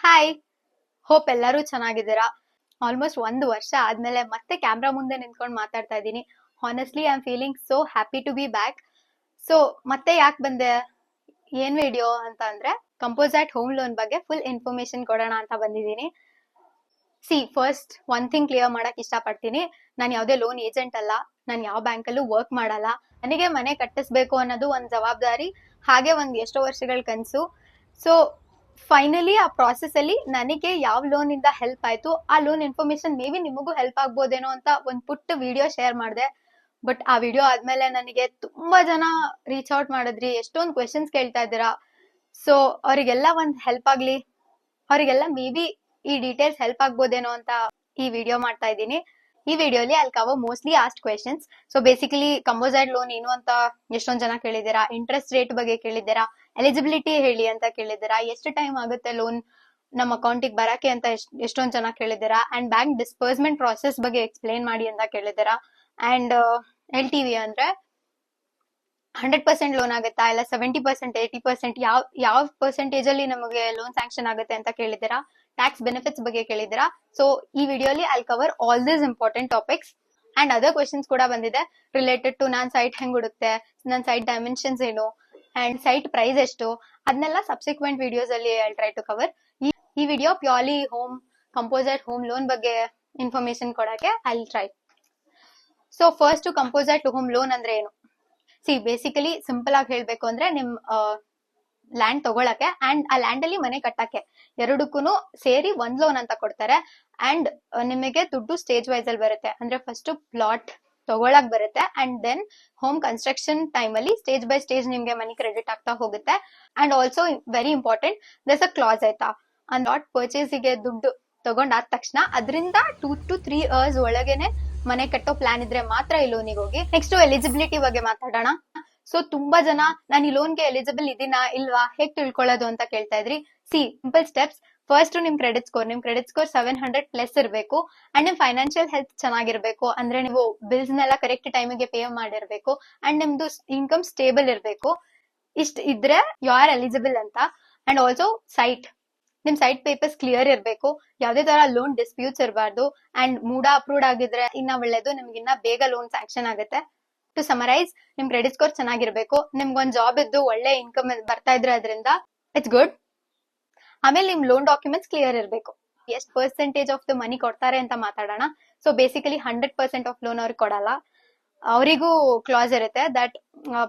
Hi, hope ಎಲ್ಲರೂ ಚೆನ್ನಾಗಿದ್ದೀರಾ. Almost 1 ವರ್ಷ ಆದ್ಮೇಲೆ ಮತ್ತೆ ಕ್ಯಾಮ್ರಾ ಮುಂದೆ ನಿಂತ್ಕೊಂಡು ಮಾತಾಡ್ತಾ ಇದ್ದೀನಿ. Honestly I am feeling so happy to be back. So ಮತ್ತೆ ಯಾಕೆ ಬಂದೆ, ಏನ್ ವಿಡಿಯೋ ಅಂತ ಅಂದ್ರೆ ಕಂಪೋಸೈಟ್ ಹೋಮ್ ಲೋನ್ ಬಗ್ಗೆ ಫುಲ್ ಇನ್ಫಾರ್ಮೇಶನ್ ಕೊಡೋಣ ಅಂತ ಬಂದಿದ್ದೀನಿ. ಫಸ್ಟ್ ಒನ್ ಥಿಂಗ್ ಕ್ಲಿಯರ್ ಮಾಡಕ್ ಇಷ್ಟಪಡ್ತೀನಿ. ನಾನು ಯಾವುದೇ ಲೋನ್ ಏಜೆಂಟ್ ಅಲ್ಲ, ನಾನು ಯಾವ ಬ್ಯಾಂಕಲ್ಲೂ ವರ್ಕ್ ಮಾಡಲ್ಲ. ನನಗೆ ಮನೆ ಕಟ್ಟಿಸ್ಬೇಕು ಅನ್ನೋದು ಒಂದ್ ಜವಾಬ್ದಾರಿ, ಹಾಗೆ ಒಂದ್ ಎಷ್ಟೋ ವರ್ಷಗಳ ಕನ್ಸು. ಸೊ ಫೈನಲಿ ಆ ಪ್ರಾಸೆಸ್ ಅಲ್ಲಿ ನನಗೆ ಯಾವ ಲೋನ್ ಇಂದ ಹೆಲ್ಪ್ ಆಯ್ತು, ಆ ಲೋನ್ ಇನ್ಫಾರ್ಮೇಶನ್ ಮೇ ಬಿ ನಿಮಗೂ ಹೆಲ್ಪ್ ಆಗ್ಬೋದೇನೋ ಅಂತ ಒಂದ್ ಪುಟ್ಟ ವಿಡಿಯೋ ಶೇರ್ ಮಾಡಿದೆ. ಬಟ್ ಆ ವಿಡಿಯೋ ಆದ್ಮೇಲೆ ನನಗೆ ತುಂಬಾ ಜನ ರೀಚ್ ಔಟ್ ಮಾಡಿದ್ರಿ, ಎಷ್ಟೊಂದು ಕ್ವೆಶನ್ಸ್ ಕೇಳ್ತಾ ಇದ್ದೀರಾ. ಸೊ ಅವರಿಗೆಲ್ಲ ಒಂದ್ ಹೆಲ್ಪ್ ಆಗ್ಲಿ, ಅವರಿಗೆಲ್ಲ ಮೇ ಬಿ ಈ ಡೀಟೇಲ್ಸ್ ಹೆಲ್ಪ್ ಆಗ್ಬೋದೇನೋ ಅಂತ ಈ ವಿಡಿಯೋ ಮಾಡ್ತಾ ಇದ್ದೀನಿ. ಈ ವಿಡಿಯೋಲಿ ಅಲ್ಲಿ cover mostly asked questions. So basically composite loan ಏನು ಅಂತ ಎಷ್ಟೊಂದ್ ಜನ ಕೇಳಿದ್ದೀರಾ, ಇಂಟ್ರೆಸ್ಟ್ ರೇಟ್ ಬಗ್ಗೆ ಕೇಳಿದ್ದೀರಾ, ಎಲಿಜಿಬಿಲಿಟಿ ಹೇಳಿ ಅಂತ ಕೇಳಿದ್ದೀರಾ, ಎಷ್ಟು ಟೈಮ್ ಆಗುತ್ತೆ ಲೋನ್ ನಮ್ಮ ಅಕೌಂಟಿಗೆ ಬರಕ್ಕೆ ಅಂತ ಎಷ್ಟೊಂದ್ ಜನ ಕೇಳಿದ್ದೀರಾ, ಅಂಡ್ ಬ್ಯಾಂಕ್ ಡಿಸ್ಪರ್ಸ್ಮೆಂಟ್ ಪ್ರಾಸೆಸ್ ಬಗ್ಗೆ ಎಕ್ಸ್ಪ್ಲೇನ್ ಮಾಡಿ ಅಂತ ಕೇಳಿದ್ದೀರಾ. ಅಂಡ್ LTV ಅಂದ್ರೆ 100% ಲೋನ್ ಆಗುತ್ತಾ, ಇಲ್ಲ 70%, 80%, ಯಾವ ಪರ್ಸೆಂಟೇಜ್ ಅಲ್ಲಿ ನಮಗೆ ಲೋನ್ ಸ್ಯಾಂಕ್ಷನ್ ಆಗುತ್ತೆ ಅಂತ ಕೇಳಿದ್ದೀರಾ. ಟ್ಯಾಕ್ಸ್ ಬೆನಿಫಿಟ್ಸ್ ಬಗ್ಗೆ ಕೇಳಿದ್ದೀರಾ. ಸೊ ಈ ವಿಡಿಯೋಲಿ I cover all this important topics. And other questions ಕೂಡ ಬಂದಿದೆ ರಿಲೇಟೆಡ್ ಟು ನಾನ್ ಸೈಟ್ ಹೆಂಗ್ ಹುಡುಕ್ತೆ, ನನ್ ಸೈಟ್ ಡೈಮೆನ್ಷನ್ಸ್ ಏನು, ಅಂಡ್ ಸೈಟ್ ಪ್ರೈಸ್ ಎಷ್ಟು, ಅದನ್ನೆಲ್ಲ ಸಬ್ಸಿಕ್ವೆಂಟ್ ವಿಡಿಯೋಸ್ ಅಲ್ಲಿ ಐ ಟ್ರೈ ಟು ಕವರ್. ಈ video purely composite home loan ಬಗ್ಗೆ ಇನ್ಫಾರ್ಮೇಶನ್ ಕೊಡಕ್ಕೆ I try. So first composite home loan ಅಂದ್ರೆ ಏನು? ಬೇಸಿಕಲಿ ಸಿಂಪಲ್ ಆಗಿ ಹೇಳ್ಬೇಕು ಅಂದ್ರೆ ನಿಮ್ ಲ್ಯಾಂಡ್ ತಗೊಳಕ್ಕೆ ಅಂಡ್ ಆ ಲ್ಯಾಂಡ್ ಅಲ್ಲಿ ಮನೆ ಕಟ್ಟಕ್ಕೆ ಎರಡಕ್ಕೂ ಸೇರಿ ಒಂದ್ ಲೋನ್ ಅಂತ ಕೊಡ್ತಾರೆ. ಅಂಡ್ ನಿಮಗೆ ದುಡ್ಡು ಸ್ಟೇಜ್ ವೈಸ್ ಅಲ್ಲಿ ಬರುತ್ತೆ. ಅಂದ್ರೆ ಫಸ್ಟ್ ಪ್ಲಾಟ್ ತಗೊಳಕ್ ಬರುತ್ತೆ, and then home construction time ಅಲ್ಲಿ ಸ್ಟೇಜ್ ಬೈ ಸ್ಟೇಜ್ ನಿಮ್ಗೆ ಮನಿ ಕ್ರೆಡಿಟ್ ಆಗ್ತಾ ಹೋಗುತ್ತೆ. And also very important, there's a clause ಆಯ್ತಾ, ಆ ಲಾಟ್ ಪರ್ಚೇಸಿಗೆ ದುಡ್ಡು ತಗೊಂಡಾದ ತಕ್ಷಣ ಅದರಿಂದ 2 to 3 years ಒಳಗೇನೆ ಮನೆ ಕಟ್ಟೋ ಪ್ಲಾನ್ ಇದ್ರೆ ಮಾತ್ರ ಈ ಲೋನಿಗೆ ಹೋಗಿ. ನೆಕ್ಸ್ಟ್ ಎಲಿಜಿಬಿಲಿಟಿ ಬಗ್ಗೆ ಮಾತಾಡೋಣ. ಸೊ ತುಂಬಾ ಜನ ನಾನು ಈ ಲೋನ್ಗೆ ಎಲಿಜಿಬಲ್ ಇದೀನಾ ಇಲ್ವಾ, ಹೇಗ್ ತಿಳ್ಕೊಳ್ಳೋದು ಅಂತ ಕೇಳ್ತಾ ಇದ್ರಿ. Simple steps. ಫಸ್ಟ್ ನಿಮ್ ಕ್ರೆಡಿಟ್ ಸ್ಕೋರ್ 700+ ಇರಬೇಕು. ಅಂಡ್ ನಿಮ್ ಫೈನಾನ್ಷಿಯಲ್ ಹೆಲ್ತ್ ಚೆನ್ನಾಗಿರ್ಬೇಕು, ಅಂದ್ರೆ ನೀವು ಬಿಲ್ಸ್ ನೆಲ್ಲ ಕರೆಕ್ಟ್ ಟೈಮಿಗೆ ಪೇ ಮಾಡಿರ್ಬೇಕು, ಅಂಡ್ ನಿಮ್ದು ಇನ್ಕಮ್ ಸ್ಟೇಬಲ್ ಇರ್ಬೇಕು. ಇಷ್ಟ ಇದ್ರೆ ಯು ಆರ್ ಎಲಿಜಿಬಲ್ ಅಂತ. ಅಂಡ್ ಆಲ್ಸೋ ನಿಮ್ ಸೈಟ್ ಪೇಪರ್ಸ್ ಕ್ಲಿಯರ್ ಇರ್ಬೇಕು, ಯಾವ್ದೇ ತರ ಲೋನ್ ಡಿಸ್ಪ್ಯೂಟ್ಸ್ ಇರಬಾರ್ದು. ಅಂಡ್ ಮೂಡ ಅಪ್ರೂವ್ಡ್ ಆಗಿದ್ರೆ ಇನ್ನ ಒಳ್ಳೇದು, ನಿಮ್ಗೆ ಇನ್ನ ಬೇಗ ಲೋನ್ ಸ್ಯಾಂಕ್ಷನ್ ಆಗುತ್ತೆ. ಟು ಸಮರೈಸ್, ನಿಮ್ ಕ್ರೆಡಿಟ್ ಸ್ಕೋರ್ ಚೆನ್ನಾಗಿರ್ಬೇಕು, ನಿಮ್ಗೊಂದ್ ಜಾಬ್ ಇದ್ದು ಒಳ್ಳೆ ಇನ್ಕಮ್ ಬರ್ತಾ ಇದ್ರೆ ಅದರಿಂದ ಇಟ್ಸ್ ಗುಡ್. ಆಮೇಲೆ ನಿಮ್ ಲೋನ್ ಡಾಕ್ಯುಮೆಂಟ್ಸ್ ಕ್ಲಿಯರ್ ಇರ್ಬೇಕು. ಎಷ್ಟು ಪರ್ಸೆಂಟೇಜ್ ಆಫ್ ದ ಮನಿ ಕೊಡ್ತಾರೆ ಅಂತ ಮಾತಾಡೋಣ. ಸೊ ಬೇಸಿಕಲಿ 100% ಆಫ್ ಲೋನ್ ಅವ್ರಿಗೆ ಕೊಡಲ್ಲ, ಅವರಿಗೂ ಕ್ಲಾಸ್ ಇರುತ್ತೆ ದಟ್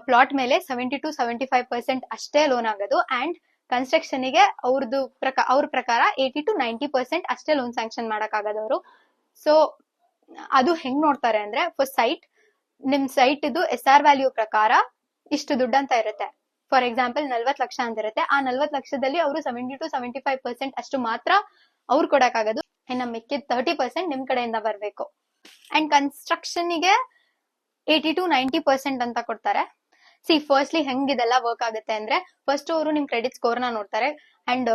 ಪ್ಲಾಟ್ ಮೇಲೆ 70 to 75% ಅಷ್ಟೇ ಲೋನ್ ಆಗೋದು. ಅಂಡ್ ಕನ್ಸ್ಟ್ರಕ್ಷನ್ ಗೆ ಅವ್ರ ಪ್ರಕಾರ 80 to 90% ಅಷ್ಟೇ ಲೋನ್ ಸ್ಯಾಂಕ್ಷನ್ ಮಾಡಕ್ ಆಗೋದವ್ರು. ಸೊ ಅದು ಹೆಂಗ್ ನೋಡ್ತಾರೆ ಅಂದ್ರೆ, ಫಸ್ಟ್ ನಿಮ್ ಸೈಟ್ ಇದು SR ವ್ಯಾಲ್ಯೂ ಪ್ರಕಾರ ಇಷ್ಟು ದುಡ್ಡು ಅಂತ ಇರುತ್ತೆ. ಫಾರ್ ಎಕ್ಸಾಂಪಲ್ 40 ಲಕ್ಷ ಅಂತ ಇರುತ್ತೆ. ಆ 40 ಲಕ್ಷದಲ್ಲಿ ಅವರು 70 to 75% ಅಷ್ಟು ಮಾತ್ರ ಅವ್ರು ಕೊಡಕ್ಕಾಗೋದು. ಇನ್ನು ಮಿಕ್ಕಿದ 30% ನಿಮ್ ಕಡೆಯಿಂದ ಬರ್ಬೇಕು. ಅಂಡ್ ಕನ್ಸ್ಟ್ರಕ್ಷನ್ ಗೆ 80 to 90% ಅಂತ ಕೊಡ್ತಾರೆ. ಫಸ್ಟ್ಲಿ ಹೆಂಗ್ ಇದೆಲ್ಲ ವರ್ಕ್ ಆಗುತ್ತೆ ಅಂದ್ರೆ, ಫಸ್ಟ್ ಅವರು ನಿಮ್ ಕ್ರೆಡಿಟ್ ಸ್ಕೋರ್ ನ ನೋಡ್ತಾರೆ ಅಂಡ್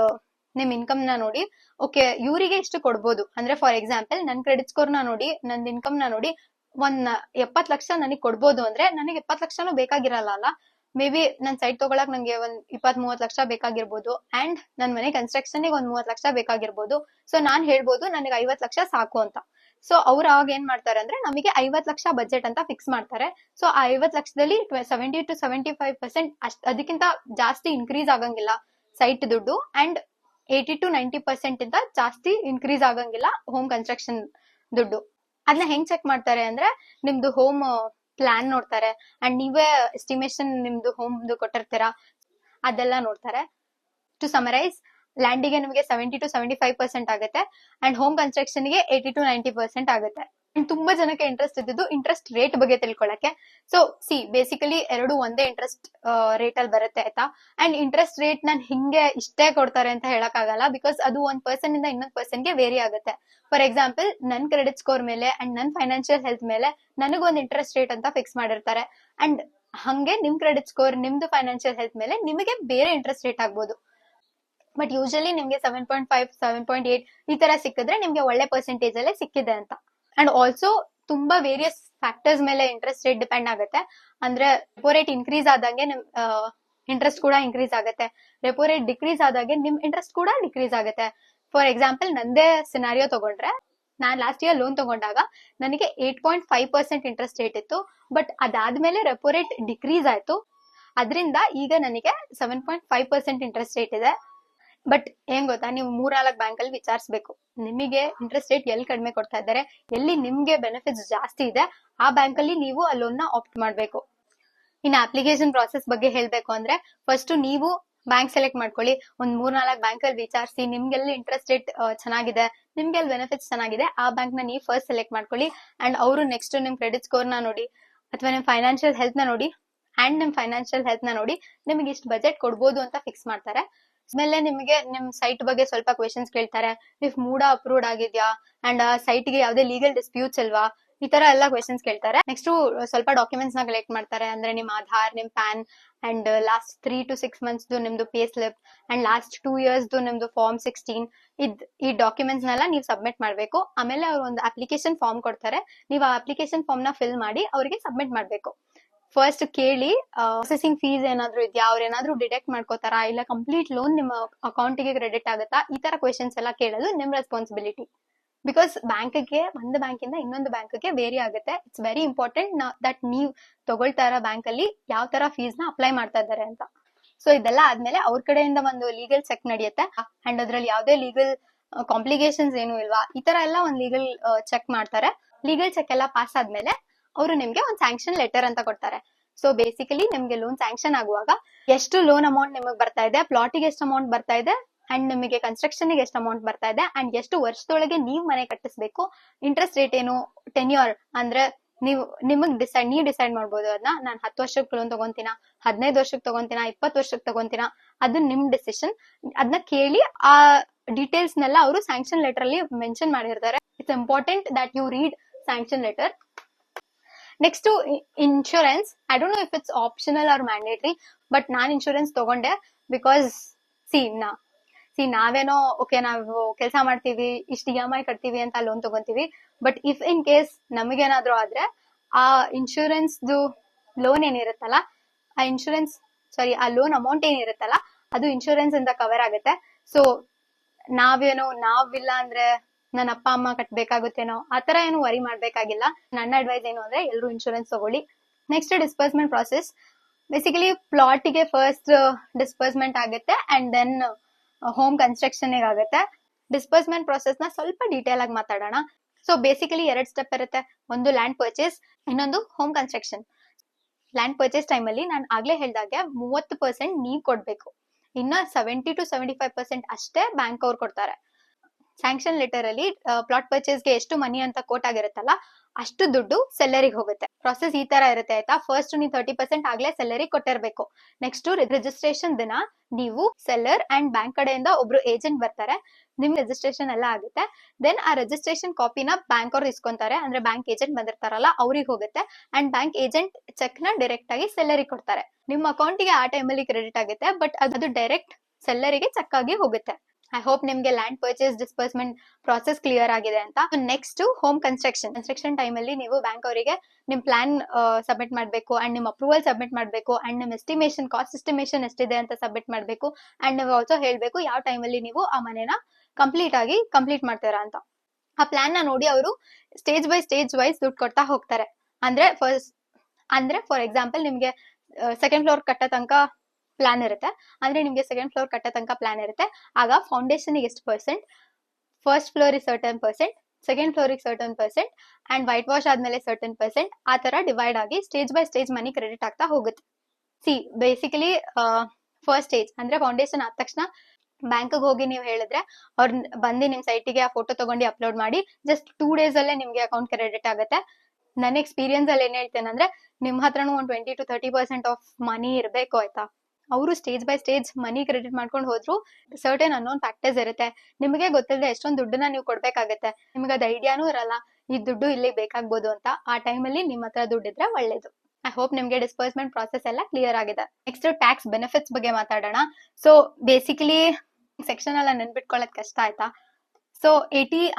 ನಿಮ್ ಇನ್ಕಮ್ ನ ನೋಡಿ, ಓಕೆ ಇವರಿಗೆ ಇಷ್ಟು ಕೊಡ್ಬೋದು. ಅಂದ್ರೆ ಫಾರ್ ಎಕ್ಸಾಂಪಲ್ ನನ್ ಕ್ರೆಡಿಟ್ ಸ್ಕೋರ್ ನ ನೋಡಿ, ನನ್ ಇನ್ಕಮ್ ನ ನೋಡಿ ಒಂದ್ 70 ಲಕ್ಷ ನನಗೆ ಕೊಡ್ಬೋದು ಅಂದ್ರೆ, ನನಗೆ 20 ಲಕ್ಷನೂ ಬೇಕಾಗಿರಲ್ಲ ಅಲ್ಲ. ಮೇ ಬಿ ನನ್ ಸೈಟ್ ತಗೊಳಕ್ ನಂಗೆ ಒಂದ್ 20-30 ಲಕ್ಷ ಬೇಕಾಗಿರ್ಬೋದು, ಅಂಡ್ ನನ್ ಮನೆ ಕನ್ಸ್ಟ್ರಕ್ಷನ್ ಒಂದ್ 30 ಲಕ್ಷ ಬೇಕಾಗಿರ್ಬೋದು. ಸೊ ನಾನ್ ಹೇಳ್ಬೋದು ನನಗೆ 50 ಲಕ್ಷ ಸಾಕು ಅಂತ. ಸೊ ಅವ್ರು ಅವಾಗ ಏನ್ ಮಾಡ್ತಾರೆ ಅಂದ್ರೆ, ನಮಗೆ 50 ಲಕ್ಷ ಬಜೆಟ್ ಅಂತ ಫಿಕ್ಸ್ ಮಾಡ್ತಾರೆ. ಸೊ ಆ 50 ಲಕ್ಷದಲ್ಲಿ 70 to 75% ಅದಕ್ಕಿಂತ ಜಾಸ್ತಿ ಇನ್ಕ್ರೀಸ್ ಆಗಂಗಿಲ್ಲ ಸೈಟ್ ದುಡ್ಡು, ಅಂಡ್ 80 to 90% ಇಂದ ಜಾಸ್ತಿ ಇನ್ಕ್ರೀಸ್ ಆಗಂಗಿಲ್ಲ ಹೋಮ್ ಕನ್ಸ್ಟ್ರಕ್ಷನ್ ದುಡ್ಡು. ಅದನ್ನ ಹೆಂಗ್ ಚೆಕ್ ಮಾಡ್ತಾರೆ ಅಂದ್ರೆ, ನಿಮ್ದು ಹೋಮ್ ಪ್ಲಾನ್ ನೋಡ್ತಾರೆ, ಅಂಡ್ ನೀವೇ ಎಸ್ಟಿಮೇಶನ್ ನಿಮ್ದು ಹೋಮ್ ಕೊಟ್ಟಿರ್ತೀರಾ, ಅದೆಲ್ಲ ನೋಡ್ತಾರೆ. ಟು ಸಮರೈಸ್, ಲ್ಯಾಂಡಿಗೆ ನಿಮಗೆ 70 to 75% ಆಗುತ್ತೆ, ಅಂಡ್ ಹೋಮ್ ಕನ್ಸ್ಟ್ರಕ್ಷನ್ ಗೆ 80 to 90% ಆಗುತ್ತೆ. ಅಂಡ್ ತುಂಬಾ ಜನಕ್ಕೆ ಇಂಟ್ರೆಸ್ಟ್ ಇದ್ದು ಇಂಟ್ರೆಸ್ಟ್ ರೇಟ್ ಬಗ್ಗೆ ತಿಳ್ಕೊಳಕ್ಕೆ. ಸೊ ಬೇಸಿಕಲಿ ಎರಡು ಒಂದೇ ಇಂಟ್ರೆಸ್ಟ್ ರೇಟ್ ಅಲ್ಲಿ ಬರುತ್ತೆ ಆಯ್ತಾ. ಅಂಡ್ ಇಂಟ್ರೆಸ್ಟ್ ರೇಟ್ ನಾನು ಹಿಂಗೆ ಇಷ್ಟೇ ಕೊಡ್ತಾರೆ ಅಂತ ಹೇಳಕ್ ಆಗಲ್ಲ, ಬಿಕಾಸ್ ಅದು ಒಂದ್ ಪರ್ಸನ್ ಇಂದ ಇನ್ನೊಂದ್ ಪರ್ಸನ್ ಗೆ ವೇರಿ ಆಗುತ್ತೆ. ಫಾರ್ ಎಕ್ಸಾಂಪಲ್ ನನ್ ಕ್ರೆಡಿಟ್ ಸ್ಕೋರ್ ಮೇಲೆ ಅಂಡ್ ನನ್ ಫೈನಾನ್ಷಿಯಲ್ ಹೆಲ್ತ್ ಮೇಲೆ ನನಗೊಂದು ಇಂಟ್ರೆಸ್ಟ್ ರೇಟ್ ಅಂತ ಫಿಕ್ಸ್ ಮಾಡಿರ್ತಾರೆ. ಅಂಡ್ ಹಂಗೆ ನಿಮ್ ಕ್ರೆಡಿಟ್ ಸ್ಕೋರ್, ನಿಮ್ದು ಫೈನಾನ್ಷಿಯಲ್ ಹೆಲ್ತ್ ಮೇಲೆ ನಿಮಗೆ ಬೇರೆ ಇಂಟ್ರೆಸ್ಟ್ ರೇಟ್ ಆಗ್ಬೋದು. ಬಟ್ ಯೂಶಲಿ ನಿಮ್ಗೆ 7.5, 7.8 ಈ ತರ ಸಿಕ್ಕಿದ್ರೆ ನಿಮ್ಗೆ ಒಳ್ಳೆ ಪರ್ಸೆಂಟೇಜ್ ಅಲ್ಲೇ ಸಿಕ್ಕಿದೆ ಅಂತ. ಅಂಡ್ ಆಲ್ಸೋ ತುಂಬಾ ವೇರಿಯಸ್ ಫ್ಯಾಕ್ಟರ್ಸ್ ಮೇಲೆ ಇಂಟ್ರೆಸ್ಟ್ ರೇಟ್ ಡಿಪೆಂಡ್ ಆಗುತ್ತೆ. ಅಂದ್ರೆ ರೆಪೋ ರೇಟ್ ಇನ್ಕ್ರೀಸ್ ಆದಂಗೆ ಇಂಟ್ರೆಸ್ಟ್ ಕೂಡ ಇನ್ಕ್ರೀಸ್ ಆಗುತ್ತೆ. ರೆಪೋ ರೇಟ್ ಡಿಕ್ರೀಸ್ ಆದಾಗೆ ನಿಮ್ ಇಂಟ್ರೆಸ್ಟ್ ಕೂಡ ಡಿಕ್ರೀಸ್ ಆಗುತ್ತೆ. ಫಾರ್ ಎಕ್ಸಾಂಪಲ್ ನಂದೇ ಸಿನಾರಿಯೋ ತಗೊಂಡ್ರೆ, ನಾನ್ ಲಾಸ್ಟ್ ಇಯರ್ ಲೋನ್ ತಗೊಂಡಾಗ ನನಗೆ 8.5% ಇಂಟ್ರೆಸ್ಟ್ ರೇಟ್ ಇತ್ತು. ಬಟ್ ಅದಾದ್ಮೇಲೆ ರೆಪೋ ರೇಟ್ ಡಿಕ್ರೀಸ್ ಆಯ್ತು. ಅದರಿಂದ ಈಗ ನನಗೆ 7.5% ಇಂಟ್ರೆಸ್ಟ್ ರೇಟ್ ಇದೆ. ಬಟ್ ಏನ್ ಗೊತ್ತಾ, ನೀವು 3-4 ಬ್ಯಾಂಕ್ ಅಲ್ಲಿ ವಿಚಾರಿಸಬೇಕು, ನಿಮಗೆ ಇಂಟ್ರೆಸ್ಟ್ ರೇಟ್ ಎಲ್ಲಿ ಕಡಿಮೆ ಕೊಡ್ತಾ ಇದ್ದಾರೆ, ಎಲ್ಲಿ ನಿಮ್ಗೆ ಬೆನಿಫಿಟ್ಸ್ ಜಾಸ್ತಿ ಇದೆ, ಆ ಬ್ಯಾಂಕ್ ಅಲ್ಲಿ ನೀವು ಆ ಲೋನ್ ನ ಆಪ್ಟ್ ಮಾಡ್ಬೇಕು. ಇನ್ನು ಅಪ್ಲಿಕೇಶನ್ ಪ್ರಾಸೆಸ್ ಬಗ್ಗೆ ಹೇಳ್ಬೇಕು ಅಂದ್ರೆ, ಫಸ್ಟ್ ನೀವು ಬ್ಯಾಂಕ್ ಸೆಲೆಕ್ಟ್ ಮಾಡ್ಕೊಳ್ಳಿ. ಒಂದ್ 3-4 ಬ್ಯಾಂಕ್ ಅಲ್ಲಿ ವಿಚಾರಿಸಿ, ನಿಮ್ಗೆಲ್ಲಿ ಇಂಟ್ರೆಸ್ಟ್ ರೇಟ್ ಚೆನ್ನಾಗಿದೆ, ನಿಮ್ಗೆಲ್ಲಿ ಬೆನಿಫಿಟ್ಸ್ ಚೆನ್ನಾಗಿದೆ, ಆ ಬ್ಯಾಂಕ್ ನ ನೀವು ಫಸ್ಟ್ ಸೆಲೆಕ್ಟ್ ಮಾಡ್ಕೊಳ್ಳಿ. ಅಂಡ್ ಅವರು ನೆಕ್ಸ್ಟ್ ನಿಮ್ ಕ್ರೆಡಿಟ್ ಸ್ಕೋರ್ ನ ನೋಡಿ, ಅಥವಾ ನಿಮ್ ಫೈನಾನ್ಷಿಯಲ್ ಹೆಲ್ತ್ ನ ನೋಡಿ, ನಿಮ್ಗೆ ಇಷ್ಟು ಬಜೆಟ್ ಕೊಡ್ಬೋದು ಅಂತ ಫಿಕ್ಸ್ ಮಾಡ್ತಾರೆ. ಆಮೇಲೆ ನಿಮಗೆ ನಿಮ್ ಸೈಟ್ ಬಗ್ಗೆ ಸ್ವಲ್ಪ ಕ್ವೆಶನ್ಸ್ ಕೇಳ್ತಾರೆ. ಇಫ್ ಮೂಡ ಅಪ್ರೂವ್ಡ್ ಆಗಿದ್ಯಾ, ಅಂಡ್ ಸೈಟ್ ಗೆ ಯಾವ್ದೇ ಲೀಗಲ್ ಡಿಸ್ಪ್ಯೂಟ್ಸ್ ಇಲ್ವಾ, ಈ ತರ ಎಲ್ಲ ಕ್ವೆಶನ್ಸ್ ಕೇಳ್ತಾರೆ. ನೆಕ್ಸ್ಟ್ ಸ್ವಲ್ಪ ಡಾಕ್ಯುಮೆಂಟ್ಸ್ ನ ಕಲೆಕ್ಟ್ ಮಾಡ್ತಾರೆ. ಅಂದ್ರೆ ನಿಮ್ ಆಧಾರ್, ನಿಮ್ PAN, and last 3 to 6 months ನಿಮ್ದು pay slip, and last 2 years ನಿಮ್ದು ಫಾರ್ಮ್ 16. ಈ ಡಾಕ್ಯುಮೆಂಟ್ಸ್ ನೆಲ್ಲ ನೀವು ಸಬ್ಮಿಟ್ ಮಾಡ್ಬೇಕು. ಆಮೇಲೆ ಅವ್ರು ಒಂದು ಅಪ್ಲಿಕೇಶನ್ ಫಾರ್ಮ್ ಕೊಡ್ತಾರೆ. ನೀವು ಆ ಅಪ್ಲಿಕೇಶನ್ ಫಾರ್ಮ್ ನ ಫಿಲ್ ಮಾಡಿ ಅವರಿಗೆ ಸಬ್ಮಿಟ್ ಮಾಡ್ಬೇಕು. ಫಸ್ಟ್ ಕೇಳಿ ಪ್ರೊಸೆಸಿಂಗ್ ಫೀಸ್ ಏನಾದ್ರು ಇದೆಯಾ, ಅವ್ರ ಏನಾದ್ರು ಡಿಡಕ್ಟ್ ಮಾಡ್ಕೋತಾರಾ, ಇಲ್ಲ ಕಂಪ್ಲೀಟ್ ಲೋನ್ ನಿಮ್ಮ ಅಕೌಂಟ್ ಗೆ ಕ್ರೆಡಿಟ್ ಆಗುತ್ತಾ, ಈ ತರ ಕ್ವೆಶನ್ಸ್ ಎಲ್ಲ ಕೇಳೋದು ನಿಮ್ ರೆಸ್ಪಾನ್ಸಿಬಿಲಿಟಿ. ಬಿಕಾಸ್ ಬ್ಯಾಂಕ್ಗೆ ಒಂದು ಬ್ಯಾಂಕ್ ಇಂದ ಇನ್ನೊಂದು ಬ್ಯಾಂಕ್ಗೆ ವೇರಿ ಆಗುತ್ತೆ. ಇಟ್ಸ್ ವೆರಿ ಇಂಪಾರ್ಟೆಂಟ್ ದಟ್ ನೀವು ತಗೊಳ್ತಾ ಇರೋ ಬ್ಯಾಂಕ್ ಅಲ್ಲಿ ಯಾವ ತರ ಫೀಸ್ ನ ಅಪ್ಲೈ ಮಾಡ್ತಾ ಇದ್ದಾರೆ ಅಂತ. ಸೊ ಇದೆಲ್ಲ ಆದ್ಮೇಲೆ ಅವ್ರ ಕಡೆಯಿಂದ ಒಂದು ಲೀಗಲ್ ಚೆಕ್ ನಡೆಯುತ್ತೆ. ಅಂಡ್ ಅದ್ರಲ್ಲಿ ಯಾವ್ದೇ ಲೀಗಲ್ ಕಾಂಪ್ಲಿಕೇಶನ್ಸ್ ಏನು ಇಲ್ವಾ, ಈ ತರ ಎಲ್ಲ ಒಂದು ಲೀಗಲ್ ಚೆಕ್ ಮಾಡ್ತಾರೆ. ಲೀಗಲ್ ಚೆಕ್ ಎಲ್ಲ ಪಾಸ್ ಆದ್ಮೇಲೆ ಅವರು ನಿಮ್ಗೆ ಒಂದು ಸ್ಯಾಂಕ್ಷನ್ ಲೆಟರ್ ಅಂತ ಕೊಡ್ತಾರೆ. ಸೊ ಬೇಸಿಕಲಿ ನಿಮ್ಗೆ ಲೋನ್ ಸ್ಯಾಂಕ್ಷನ್ ಆಗುವಾಗ ಎಷ್ಟು ಲೋನ್ ಅಮೌಂಟ್ ನಿಮಗೆ ಬರ್ತಾ ಇದೆ, ಪ್ಲಾಟಿಗೆ ಎಷ್ಟು ಅಮೌಂಟ್ ಬರ್ತಾ ಇದೆ, ಅಂಡ್ ನಿಮಗೆ ಕನ್ಸ್ಟ್ರಕ್ಷನ್ ಗೆ ಎಷ್ಟು ಅಮೌಂಟ್ ಬರ್ತಾ ಇದೆ, ಅಂಡ್ ಎಷ್ಟು ವರ್ಷದೊಳಗೆ ನೀವು ಮನೆ ಕಟ್ಟಿಸ್ಬೇಕು, ಇಂಟ್ರೆಸ್ಟ್ ರೇಟ್ ಏನು, ಟೆನ್ಯೂರ್ ಅಂದ್ರೆ ನೀವು ಡಿಸೈಡ್ ಮಾಡ್ಬೋದು. ಅದನ್ನ ನಾನು 10 ವರ್ಷಕ್ಕೆ ಲೋನ್ ತಗೊಂತೀನ, 15 ವರ್ಷಕ್ಕೆ ತಗೊಂತೀನ, 20 ವರ್ಷಕ್ಕೆ ತಗೊಂತೀನ, ಅದು ನಿಮ್ ಡಿಸಿಷನ್. ಅದನ್ನ ಕೇಳಿ ಆ ಡೀಟೇಲ್ಸ್ ನೆಲ್ಲ ಅವರು ಸ್ಯಾಂಕ್ಷನ್ ಲೆಟರ್ ಅಲ್ಲಿ ಮೆನ್ಷನ್ ಮಾಡಿರ್ತಾರೆ. It's important that you read sanction letter. Next insurance. I don't know if it's optional or mandatory, but ನಾನ್ ಇನ್ಶೂರೆನ್ಸ್ ತಗೊಂಡೆ. ಬಿಕಾಸ್ ನಾವೇನೋ ಓಕೆ ನಾವು ಕೆಲಸ ಮಾಡ್ತೀವಿ, ಇಷ್ಟು EMI ಕಟ್ತೀವಿ ಅಂತ ಲೋನ್ ತಗೊಂತೀವಿ. ಬಟ್ ಇಫ್ ಇನ್ ಕೇಸ್ ನಮಗೇನಾದ್ರೂ ಆದ್ರೆ ಆ ಇನ್ಶೂರೆನ್ಸ್ ಲೋನ್ ಏನಿರುತ್ತಲ್ಲ, ಆ ಲೋನ್ ಅಮೌಂಟ್ ಏನಿರುತ್ತಲ್ಲ, ಅದು ಇನ್ಶೂರೆನ್ಸ್ ಇಂದ ಕವರ್ ಆಗುತ್ತೆ. ಸೊ ನಾವಿಲ್ಲ ಅಂದ್ರೆ ನನ್ನ ಅಪ್ಪ ಅಮ್ಮ ಕಟ್ಬೇಕಾಗುತ್ತೇನೋ, ಆತರ ಏನು ವರಿ ಮಾಡ್ಬೇಕಾಗಿಲ್ಲ. ನನ್ನ ಅಡ್ವೈಸ್ ಏನು ಅಂದ್ರೆ ಎಲ್ಲರೂ ಇನ್ಶೂರೆನ್ಸ್ ತಗೊಳ್ಳಿ. Next disbursement process. ಬೇಸಿಕಲಿ ಪ್ಲಾಟಿಗೆ ಫಸ್ಟ್ ಡಿಸ್ಬರ್ಸ್ಮೆಂಟ್ ಆಗುತ್ತೆ, ಅಂಡ್ ದೆನ್ ಹೋಮ್ ಕನ್ಸ್ಟ್ರಕ್ಷನ್ ಆಗುತ್ತೆ. ಡಿಸ್ಬರ್ಸ್ಮೆಂಟ್ ಪ್ರಾಸೆಸ್ ನ ಸ್ವಲ್ಪ ಡೀಟೇಲ್ ಆಗಿ ಮಾತಾಡೋಣ. ಸೊ ಬೇಸಿಕಲಿ 2 ಸ್ಟೆಪ್ ಇರುತ್ತೆ. ಒಂದು ಲ್ಯಾಂಡ್ ಪರ್ಚೇಸ್, ಇನ್ನೊಂದು home construction. Land purchase time ಅಲ್ಲಿ ನಾನು ಆಗ್ಲೇ ಹೇಳ್ದಾಗೆ 30% ನೀವ್ ಕೊಡ್ಬೇಕು, ಇನ್ನ 70 to 75% ಅಷ್ಟೇ ಬ್ಯಾಂಕ್ ಅವ್ರು ಕೊಡ್ತಾರೆ. ಸ್ಯಾಂಕ್ಷನ್ ಲೆಟರ್ ಅಲ್ಲಿ ಪ್ಲಾಟ್ ಪರ್ಚೇಸ್ ಗೆ ಎಷ್ಟು ಮನಿ ಅಂತ ಕೋಟ್ ಆಗಿರುತ್ತಲ್ಲ, ಅಷ್ಟು ದುಡ್ಡು ಸೆಲ್ಲರಿಗೆ ಹೋಗುತ್ತೆ. ಪ್ರಾಸೆಸ್ ಈ ತರ ಇರುತ್ತೆ ಆಯ್ತಾ. ಫಸ್ಟ್ ನೀವು 30% ಆಗ್ಲೇ ಸೆಲ್ಲರಿಗೆ ಕೊಟ್ಟಿರ್ಬೇಕು. ನೆಕ್ಸ್ಟ್ ರಿಜಿಸ್ಟ್ರೇಷನ್ ದಿನ ನೀವು ಸೆಲ್ಲರ್ ಅಂಡ್ ಬ್ಯಾಂಕ್ ಕಡೆಯಿಂದ ಒಬ್ರು ಏಜೆಂಟ್ ಬರ್ತಾರೆ. ನಿಮ್ ರಿಜಿಸ್ಟ್ರೇಷನ್ ಎಲ್ಲ ಆಗುತ್ತೆ. ದೆನ್ ಆ ರಿಜಿಸ್ಟ್ರೇಷನ್ ಕಾಪಿನ ಬ್ಯಾಂಕ್ ಅವ್ರು ಇಸ್ಕೊಂತಾರೆ. ಅಂದ್ರೆ ಬ್ಯಾಂಕ್ ಏಜೆಂಟ್ ಬಂದಿರ್ತಾರಲ್ಲ ಅವ್ರಿಗೆ ಹೋಗುತ್ತೆ. ಅಂಡ್ ಬ್ಯಾಂಕ್ ಏಜೆಂಟ್ ಚೆಕ್ ನ ಡೈರೆಕ್ಟ್ ಆಗಿ ಸೆಲ್ಲರಿಗೆ ಕೊಡ್ತಾರೆ. ನಿಮ್ಮ ಅಕೌಂಟಿಗೆ ಆ ಟೈಮಲ್ಲಿ ಕ್ರೆಡಿಟ್ ಆಗುತ್ತೆ, ಬಟ್ ಅದು ಡೈರೆಕ್ಟ್ ಸೆಲ್ಲರಿಗೆ ಚೆಕ್ ಆಗಿ ಹೋಗುತ್ತೆ. ಐ ಹೋಪ್ ನಿಮ್ಗೆ land purchase disbursement process clear ಆಗಿದೆ ಅಂತ. ನೆಕ್ಸ್ಟ್ ಹೋಮ್ ಕನ್ಸ್ಟ್ರಕ್ಷನ್ ಟೈಮ್ ಅಲ್ಲಿ ನೀವು ಬ್ಯಾಂಕ್ ಅವರಿಗೆ ನಿಮ್ ಪ್ಲಾನ್ ಸಬ್ಮಿಟ್ ಮಾಡ್ಬೇಕು, ಅಂಡ್ ನಿಮ್ ಅಪ್ರೂವಲ್ ಸಬ್ಮಿಟ್ ಮಾಡ್ಬೇಕು, ಅಂಡ್ ನಿಮ್ ಕಾಸ್ಟ್ ಎಸ್ಟಿಮೇಷನ್ ಎಷ್ಟಿದೆ ಅಂತ ಸಬ್ಮಿಟ್ ಮಾಡ್ಬೇಕು. ಅಂಡ್ ನೀವು ಆಲ್ಸೋ ಹೇಳ್ಬೇಕು ಯಾವ ಟೈಮ್ ಅಲ್ಲಿ ನೀವು ಆ ಮನೆನ ಕಂಪ್ಲೀಟ್ ಮಾಡ್ತೀರಾ ಅಂತ. ಆ ಪ್ಲಾನ್ ನ ನೋಡಿ ಅವರು ಸ್ಟೇಜ್ ವೈಸ್ ದುಡ್ಡು ಕೊಡ್ತಾ ಹೋಗ್ತಾರೆ. ಅಂದ್ರೆ ಫಾರ್ ಎಕ್ಸಾಂಪಲ್ ನಿಮ್ಗೆ ಸೆಕೆಂಡ್ ಫ್ಲೋರ್ ಕಟ್ಟೋ ತನಕ ಪ್ಲಾನ್ ಇರುತ್ತೆ. ಅಂದ್ರೆ ನಿಮ್ಗೆ ಸೆಕೆಂಡ್ ಫ್ಲೋರ್ ಕಟ್ಟೋ ತನಕ ಪ್ಲಾನ್ ಇರುತ್ತೆ. ಆಗ ಫೌಂಡೇಶನ್ ಎಷ್ಟು ಪರ್ಸೆಂಟ್, ಫಸ್ಟ್ ಫ್ಲೋರ್ ಸರ್ಟನ್%, ಸೆಕೆಂಡ್ ಫ್ಲೋರ್ ಸರ್ಟನ್%, ಅಂಡ್ ವೈಟ್ ವಾಶ್ ಆದ್ಮೇಲೆ ಸರ್ಟನ್%, ಆ ತರ ಡಿವೈಡ್ ಆಗಿ stage by stage money credit ಆಗ್ತಾ ಹೋಗುತ್ತೆ. ಬೇಸಿಕಲಿ ಫಸ್ಟ್ ಸ್ಟೇಜ್ ಅಂದ್ರೆ ಫೌಂಡೇಶನ್ ಆದ ತಕ್ಷಣ ಬ್ಯಾಂಕ್ ಹೋಗಿ ನೀವು ಹೇಳಿದ್ರೆ ಅವ್ರ ಬಂದು ನಿಮ್ ಸೈಟಿಗೆ ಆ ಫೋಟೋ ತಗೊಂಡು ಅಪ್ಲೋಡ್ ಮಾಡಿ ಜಸ್ಟ್ 2 days ಅಲ್ಲೇ ನಿಮ್ಗೆ ಅಕೌಂಟ್ ಕ್ರೆಡಿಟ್ ಆಗುತ್ತೆ. ನನ್ನ ಎಕ್ಸ್ಪೀರಿಯನ್ಸ್ ಅಲ್ಲಿ ಏನ್ ಹೇಳ್ತೇನೆ ಅಂದ್ರೆ, ನಿಮ್ ಹತ್ರನೂ ಒಂದು 20 to 30% ಆಫ್ ಮನಿ ಇರ್ಬೇಕು ಆಯ್ತಾ. ಅವರು stage by stage money credit ಮಾಡ್ಕೊಂಡು ಹೋದ್ರು ಸರ್ಟನ್ ಅನ್ನೋನ್ ಫ್ಯಾಕ್ಟರ್ಸ್ ಇರುತ್ತೆ. ನಿಮಗೆ ಗೊತ್ತಿಲ್ಲದೆ ಎಷ್ಟೊಂದು ದುಡ್ಡನ್ನ ನೀವು ಕೊಡ್ಬೇಕಾಗತ್ತೆ. ನಿಮ್ಗೆ ಅದು ಐಡಿಯಾನೂ ಇರಲ್ಲ ಈ ದುಡ್ಡು ಇಲ್ಲಿ ಬೇಕಾಗ್ಬೋದು ಅಂತ. ಆ ಟೈಮಲ್ಲಿ ನಿಮ್ಮ ಹತ್ರ ದುಡ್ಡಿದ್ರೆ ಒಳ್ಳೇದು. ಐ ಹೋಪ್ ನಿಮ್ಗೆ ಡಿಸ್ಬರ್ಸ್ಮೆಂಟ್ ಪ್ರಾಸೆಸ್ ಎಲ್ಲ ಕ್ಲಿಯರ್ ಆಗಿದೆ. ನೆಕ್ಸ್ಟ್ ಟ್ಯಾಕ್ಸ್ ಬೆನಿಫಿಟ್ಸ್ ಬಗ್ಗೆ ಮಾತಾಡೋಣ. ಸೊ ಬೇಸಿಕಲಿ ಸೆಕ್ಷನ್ ಎಲ್ಲ ನೆನ್ಪಿಟ್ಕೊಳ್ಳೋದ್ ಕಷ್ಟ ಆಯ್ತಾ. ಸೊ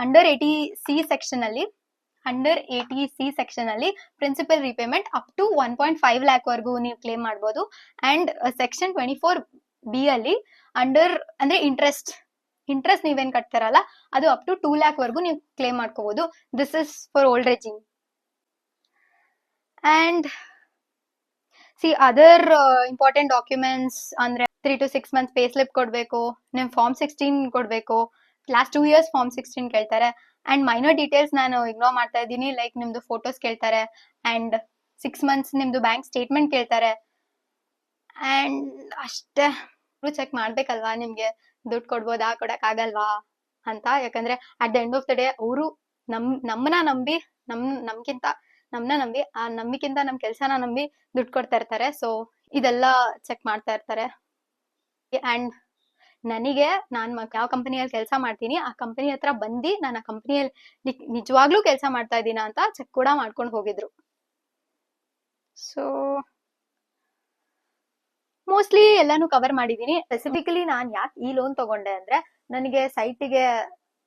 ಅಂಡರ್ 80C ಸೆಕ್ಷನ್ ಅಲ್ಲಿ ಅಂಡರ್ 80C ಸೆಕ್ಷನ್ ಅಲ್ಲಿ principal repayment up to 1.5 lakh ವರೆಗೂ ನೀವು ಕ್ಲೇಮ್ ಮಾಡ್ಬೋದು. ಅಂಡ್ ಸೆಕ್ಷನ್ 24B ಅಲ್ಲಿ ಅಂಡರ್ ಅಂದ್ರೆ ಇಂಟ್ರೆಸ್ಟ್ ನೀವೇನ್ ಕಟ್ತಾರಲ್ಲ ಅದು ಅಪ್ ಟು 2 lakh ವರೆಗೂ ನೀವು ಕ್ಲೇಮ್ ಮಾಡ್ಕೋಬಹುದು. This is for old raging. And C other important documents ಅಂದ್ರೆ 3 to 6 months ಪೇ ಸ್ಲಿಪ್ ಕೊಡ್ಬೇಕು, ನಿಮ್ ಫಾರ್ಮ್ 16 ಕೊಡ್ಬೇಕು, ಲಾಸ್ಟ್ 2 years ಫಾರ್ಮ್ 16 ಕೇಳ್ತಾರೆ. ಅಂಡ್ ಮೈನರ್ ಡೀಟೇಲ್ಸ್ ನಾನು ಇಗ್ನೋರ್ ಮಾಡ್ತಾ ಇದ್ದೀನಿ, ಲೈಕ್ ನಿಮ್ದು ಫೋಟೋಸ್ ಕೇಳ್ತಾರೆ ಅಂಡ್ 6 months ನಿಮ್ದು ಬ್ಯಾಂಕ್ ಸ್ಟೇಟ್ಮೆಂಟ್ ಕೇಳ್ತಾರೆ. ಅಂಡ್ ಅಷ್ಟೇ, ಚೆಕ್ ಮಾಡ್ಬೇಕಲ್ವಾ ನಿಮ್ಗೆ ದುಡ್ಡು ಕೊಡ್ಬೋದಾ ಕೊಡಕ್ ಆಗಲ್ವಾ ಅಂತ. ಯಾಕಂದ್ರೆ at the end of the day ಅವರು ನಮ್ಮನ್ನ ನಂಬಿ ಆ ನಂಬಿಕಿಂತ ನಮ್ ಕೆಲ್ಸನ ನಂಬಿ ದುಡ್ಡು ಕೊಡ್ತಾ ಇರ್ತಾರೆ. ಸೊ ಇದೆಲ್ಲ ಚೆಕ್ ಮಾಡ್ತಾ ಇರ್ತಾರೆ. ಅಂಡ್ ನನಗೆ ನಾನ್ ಯಾವ ಕಂಪನಿಯಲ್ಲಿ ಕೆಲಸ ಮಾಡ್ತೀನಿ ಆ ಕಂಪನಿ ಹತ್ರ ಬಂದು ನಾನು ಆ ಕಂಪನಿಯಲ್ಲಿ ನಿಜವಾಗ್ಲೂ ಕೆಲಸ ಮಾಡ್ತಾ ಇದ್ದೀನ ಅಂತ ಚೆಕ್ ಕೂಡ ಮಾಡ್ಕೊಂಡು ಹೋಗಿದ್ರು. ಸೊ ಮೋಸ್ಟ್ಲಿ ಎಲ್ಲಾನು ಕವರ್ ಮಾಡಿದೀನಿ. ಸ್ಪೆಸಿಫಿಕಲಿ ನಾನ್ ಯಾಕೆ ಈ ಲೋನ್ ತಗೊಂಡೆ ಅಂದ್ರೆ ನನಗೆ ಸೈಟಿಗೆ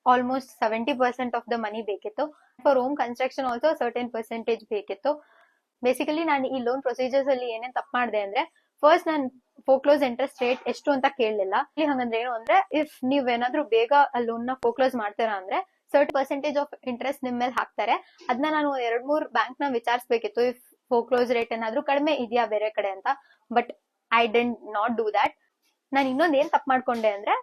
ಆಲ್ಮೋಸ್ಟ್ 70% ಆಫ್ ದ ಮನಿ ಬೇಕಿತ್ತು. For home construction also certain percentage ಬೇಕಿತ್ತು. ಬೇಸಿಕಲಿ ನಾನು ಈ ಲೋನ್ ಪ್ರೊಸೀಜರ್ಸ್ ಅಲ್ಲಿ ಏನೇನ್ ತಪ್ಪು ಮಾಡಿದೆ ಅಂದ್ರೆ, ಫಸ್ಟ್ ನಾನು ಫೋಕ್ಲೋಸ್ ಇಂಟ್ರೆಸ್ಟ್ ರೇಟ್ ಎಷ್ಟು ಅಂತ ಕೇಳಲಿಲ್ಲ. ಇಲ್ಲಿ ಹಂಗಂದ್ರೆ ಏನು ಅಂದ್ರೆ, ಇಫ್ ನೀವ್ ಏನಾದ್ರು ಬೇಗ ಆ ಲೋನ್ ನ ಫೋಕ್ಲೋಸ್ ಮಾಡ್ತೀರಾ ಅಂದ್ರೆ ಸರ್ಟನ್ ಪರ್ಸೆಂಟೇಜ್ ಆಫ್ ಇಂಟ್ರೆಸ್ಟ್ ನಿಮ್ ಮೇಲೆ ಹಾಕ್ತಾರೆ. ಅದನ್ನ ನಾನು 2-3 ಬ್ಯಾಂಕ್ ನ ವಿಚಾರಿಸಬೇಕಿತ್ತು, ಇಫ್ ಫೋಕ್ಲೋಸ್ ರೇಟ್ ಏನಾದ್ರು ಕಡಿಮೆ ಇದೆಯಾ ಬೇರೆ ಕಡೆ ಅಂತ. But I did not do that. ನಾನು ಇನ್ನೊಂದ್ ಏನ್ ತಪ್ಪು ಮಾಡ್ಕೊಂಡೆ ಅಂದ್ರೆ,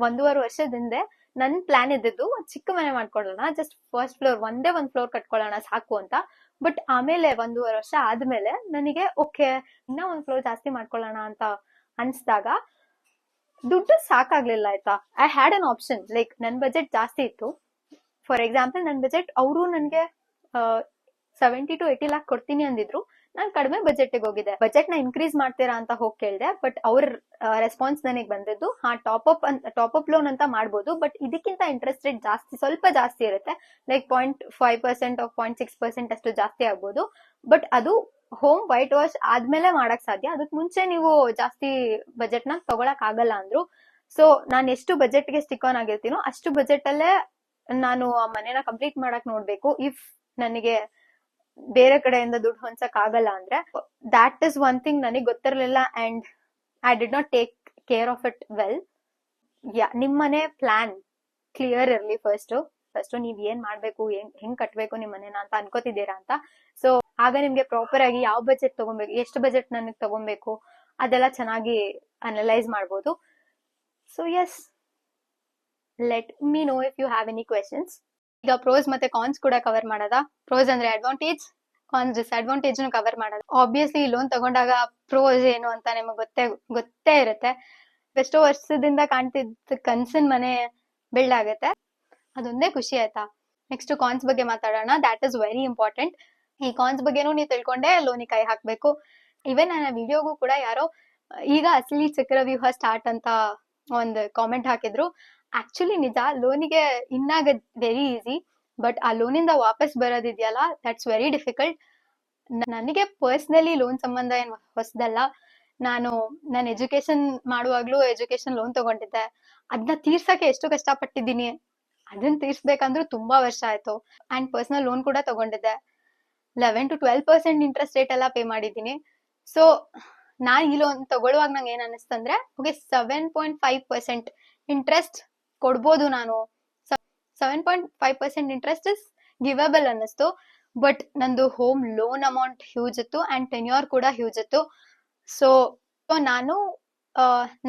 1.5 ವರ್ಷದಿಂದ ನನ್ ಪ್ಲಾನ್ ಇದ್ದಿದ್ದು ಚಿಕ್ಕ ಮನೆ ಮಾಡ್ಕೊಳ್ಳೋಣ, ಜಸ್ಟ್ ಫಸ್ಟ್ ಫ್ಲೋರ್ ಒಂದೇ ಒಂದ್ ಫ್ಲೋರ್ ಕಟ್ಕೊಳ್ಳೋಣ ಸಾಕು ಅಂತ. ಬಟ್ ಆಮೇಲೆ 1.5 ವರ್ಷ ಆದ್ಮೇಲೆ ನನಗೆ ಓಕೆ ಇನ್ನ ಒಂದ್ ಫ್ಲೋರ್ ಜಾಸ್ತಿ ಮಾಡ್ಕೊಳ್ಳೋಣ ಅಂತ ಅನ್ಸ್ದಾಗ ದುಡ್ಡು ಸಾಕಾಗ್ಲಿಲ್ಲ ಆಯ್ತಾ. I had an option, like ನನ್ ಬಜೆಟ್ ಜಾಸ್ತಿ ಇತ್ತು. ಫಾರ್ ಎಕ್ಸಾಂಪಲ್ ನನ್ ಬಜೆಟ್ ಅವರು ನನ್ಗೆ 70 to 80 lakh ಕೊಡ್ತೀನಿ ಅಂದಿದ್ರು. ನಾನ್ ಕಡಿಮೆ ಬಜೆಟ್ ಹೋಗಿದ್ದೆ. ಬಜೆಟ್ ನ ಇನ್ಕ್ರೀಸ್ ಮಾಡ್ತೀರಾ ಅಂತ ಹೋಗಿ ಕೇಳಿದೆ. ಬಟ್ ಅವ್ರ ರೆಸ್ಪಾನ್ಸ್ ನನಗೆ ಬಂದಿದ್ದು, ಟಾಪ್ ಅಪ್ ಲೋನ್ ಅಂತ ಮಾಡ್ಬೋದು, ಬಟ್ ಇದಕ್ಕಿಂತ ಇಂಟ್ರೆಸ್ಟ್ ರೇಟ್ ಸ್ವಲ್ಪ ಜಾಸ್ತಿ ಇರುತ್ತೆ, ಲೈಕ್ 0.5% 0.6% ಅಷ್ಟು ಜಾಸ್ತಿ ಆಗ್ಬೋದು. ಬಟ್ ಅದು ಹೋಮ್ ವೈಟ್ ವಾಶ್ ಆದ್ಮೇಲೆ ಮಾಡಕ್ ಸಾಧ್ಯ, ಅದಕ್ ಮುಂಚೆ ನೀವು ಜಾಸ್ತಿ ಬಜೆಟ್ ನ ತಗೊಳಕ್ ಆಗಲ್ಲ ಅಂದ್ರು. ಸೊ ನಾನು ಎಷ್ಟು ಬಜೆಟ್ ಗೆ ಸ್ಟಿಕ್ ಆನ್ ಆಗಿರ್ತೀನೋ ಅಷ್ಟು ಬಜೆಟ್ ಅಲ್ಲೇ ನಾನು ಆ ಮನೆನ ಕಂಪ್ಲೀಟ್ ಮಾಡಕ್ ನೋಡ್ಬೇಕು. ಇಫ್ ನನಗೆ ಬೇರೆ ಕಡೆಯಿಂದ ದುಡ್ಡು ಹೊಂದಕ್ ಆಗಲ್ಲ ಅಂದ್ರೆ, ದಾಟ್ ಇಸ್ ಒನ್ ಥಿಂಗ್ ನನಗೆ ಗೊತ್ತಿರ್ಲಿಲ್ಲ and I did not take care of it well. ನಿಮ್ಮನೆ ಪ್ಲಾನ್ ಕ್ಲಿಯರ್ ಇರ್ಲಿ. ಫಸ್ಟ್ ನೀವ್ ಏನ್ ಮಾಡ್ಬೇಕು, ಹೆಂಗ್ ಕಟ್ಬೇಕು ನಿಮ್ ಮನೇನ ಅಂತ ಅನ್ಕೋತಿದ್ದೀರಾ ಅಂತ. ಸೊ ಆಗ ನಿಮ್ಗೆ ಪ್ರಾಪರ್ ಆಗಿ ಯಾವ ಬಜೆಟ್ ತಗೊಬೇಕು, ಎಷ್ಟು ಬಜೆಟ್ ನನಗೆ ತಗೊಬೇಕು ಅದೆಲ್ಲ ಚೆನ್ನಾಗಿ ಅನಲೈಸ್ ಮಾಡ್ಬೋದು. So yes, let me know if you have any questions. ಈಗ ಪ್ರೋಸ್ ಮತ್ತೆ ಕಾನ್ಸ್ ಕೂಡ ಕವರ್ ಮಾಡೋದಾ? ಪ್ರೋಸ್ ಅಂದ್ರೆ ಅಡ್ವಾಂಟೇಜ್, ಕಾನ್ಸ್ ಡಿಸ್ಅಡ್ವಾಂಟೇಜ್ ಕವರ್ ಮಾಡೋದು. ಆಬ್ವಿಯಸ್ಲಿ ಲೋನ್ ತಗೊಂಡಾಗ ಪ್ರೋಸ್ ಏನು ಅಂತ ನಿಮಗೆ ಗೊತ್ತೇ ಇರುತ್ತೆ. ಎಷ್ಟೋ ವರ್ಷದಿಂದ ಕಾಣ್ತಿದ್ದ ಕನ್ಸಿನ ಮನೆ ಬಿಲ್ಡ್ ಆಗುತ್ತೆ, ಅದೊಂದೇ ಖುಷಿ ಆಯ್ತಾ. ನೆಕ್ಸ್ಟ್ ಕಾನ್ಸ್ ಬಗ್ಗೆ ಮಾತಾಡೋಣ. That is very important. ಈ ಕಾನ್ಸ್ ಬಗ್ಗೆನೂ ನೀವು ತಿಳ್ಕೊಂಡೆ ಲೋನಿಗೆ ಕೈ ಹಾಕ್ಬೇಕು. ಇವನ್ ನನ್ನ ವಿಡಿಯೋಗೂ ಕೂಡ ಯಾರೋ ಈಗ ಅಸಲಿ ಚಕ್ರವ್ಯೂಹ ಸ್ಟಾರ್ಟ್ ಅಂತ ಒಂದು ಕಾಮೆಂಟ್ ಹಾಕಿದ್ರು. ಆಕ್ಚುಲಿ ನಿಜ, ಲೋನಿಗೆ ಇನ್ನಾಗದ್ ವೆರಿ ಈಸಿ, ಬಟ್ ಆ ಲೋನಿಂದ ವಾಪಸ್ ಬರೋದಿದೆಯಲ್ಲ ದಟ್ಸ್ ವೆರಿ ಡಿಫಿಕಲ್ಟ್. ನನಗೆ ಪರ್ಸನಲಿ ಲೋನ್ ಸಂಬಂಧ ಏನ್ ಹೊಸದಲ್ಲ. ನಾನು ಎಜುಕೇಶನ್ ಮಾಡುವಾಗ್ಲೂ ಎಜುಕೇಶನ್ ಲೋನ್ ತಗೊಂಡಿದ್ದೆ. ಅದನ್ನ ತೀರ್ಸಕ್ಕೆ ಎಷ್ಟು ಕಷ್ಟಪಟ್ಟಿದ್ದೀನಿ, ಅದನ್ನ ತೀರ್ಸ್ಬೇಕಂದ್ರೂ ತುಂಬಾ ವರ್ಷ ಆಯ್ತು. ಅಂಡ್ ಪರ್ಸನಲ್ ಲೋನ್ ಕೂಡ ತಗೊಂಡಿದ್ದೆ. 11 to 12% ಇಂಟ್ರೆಸ್ಟ್ ರೇಟ್ ಎಲ್ಲ ಪೇ ಮಾಡಿದ್ದೀನಿ. ಸೊ ನಾನ್ ಈ ಲೋನ್ ತಗೊಳ್ಳುವಾಗ ನಂಗೆ ಏನ್ ಅನಿಸ್ತಂದ್ರೆ, ಓಕೆ 7.5% ಇಂಟ್ರೆಸ್ಟ್ ಕೊಡ್ಬೋದು ನಾನು, 7.5% ಇಂಟ್ರೆಸ್ಟ್ ಇಸ್ ಗಿವಬಲ್ ಅನ್ನಿಸ್ತು. ಬಟ್ ನಂದು ಹೋಮ್ ಲೋನ್ ಅಮೌಂಟ್ ಹ್ಯೂಜ್ ಇತ್ತು ಅಂಡ್ ಟೆನ್ಯೂರ್ ಕೂಡ ಹ್ಯೂಜ್ ಇತ್ತು. ಸೊ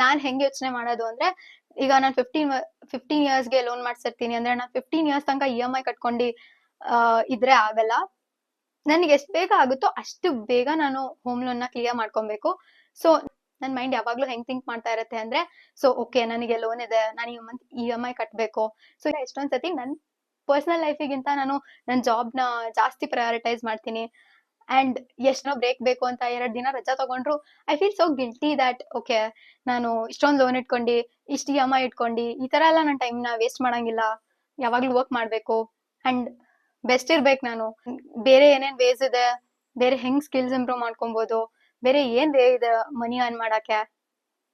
ನಾನ್ ಹೆಂಗ್ ಯೋಚನೆ ಮಾಡೋದು ಅಂದ್ರೆ, ಈಗ ನಾನು 15 ಇಯರ್ಸ್ಗೆ ಲೋನ್ ಮಾಡ್ಸಿರ್ತೀನಿ ಅಂದ್ರೆ ನಾನು 15 ಇಯರ್ಸ್ ತನಕ EMI ಕಟ್ಕೊಂಡು ಇದ್ರೆ ಆಗಲ್ಲ. ನನಗೆ ಎಷ್ಟು ಬೇಗ ಆಗುತ್ತೋ ಅಷ್ಟು ಬೇಗ ನಾನು ಹೋಮ್ ಲೋನ್ ನ ಕ್ಲಿಯರ್ ಮಾಡ್ಕೊಬೇಕು. ಸೊ ನನ್ ಮೈಂಡ್ ಯಾವಾಗ್ಲೂ ಹೆಂಗ್ ಥಿಂಕ್ ಮಾಡ್ತಾ ಇರತ್ತೆ ಅಂದ್ರೆ, ಸೊ ಓಕೆ ನನಗೆ ಲೋನ್ ಇದೆ, ನಾನು ಈ ಮಂತ್ EMI ಕಟ್ಬೇಕು. ಸೊ ಎಷ್ಟೊಂದ್ ಸತಿ ನನ್ ಪರ್ಸನಲ್ ಲೈಫಿಗಿಂತ ನಾನು ನನ್ನ ಜಾಬ್ ನ ಜಾಸ್ತಿ ಪ್ರಯಾರಿಟೈಸ್ ಮಾಡ್ತೀನಿ. ಅಂಡ್ ಎಷ್ಟೋ ಬ್ರೇಕ್ ಬೇಕು ಅಂತ 2 ದಿನ ರಜಾ ತಗೊಂಡ್ರು I feel so guilty that okay ನಾನು ಇಷ್ಟೊಂದು ಲೋನ್ ಇಟ್ಕೊಂಡು ಇಷ್ಟು EMI ಇಟ್ಕೊಂಡು ಈ ತರ ಎಲ್ಲ ನನ್ನ ಟೈಮ್ ನ ವೇಸ್ಟ್ ಮಾಡಂಗಿಲ್ಲ, ಯಾವಾಗ್ಲೂ ವರ್ಕ್ ಮಾಡ್ಬೇಕು ಅಂಡ್ ಬೆಸ್ಟ್ ಇರ್ಬೇಕು. ನಾನು ಬೇರೆ ಏನೇನ್ ವೇಸ್ ಇದೆ, ಬೇರೆ ಹೆಂಗ್ ಸ್ಕಿಲ್ಸ್ ಇಂಪ್ರೂವ್ ಮಾಡ್ಕೊಬಹುದು, ಬೇರೆ ಏನ್ ವೇ ಇದೆ ಮನಿ ಅರ್ನ್ ಮಾಡಕ್ಕೆ,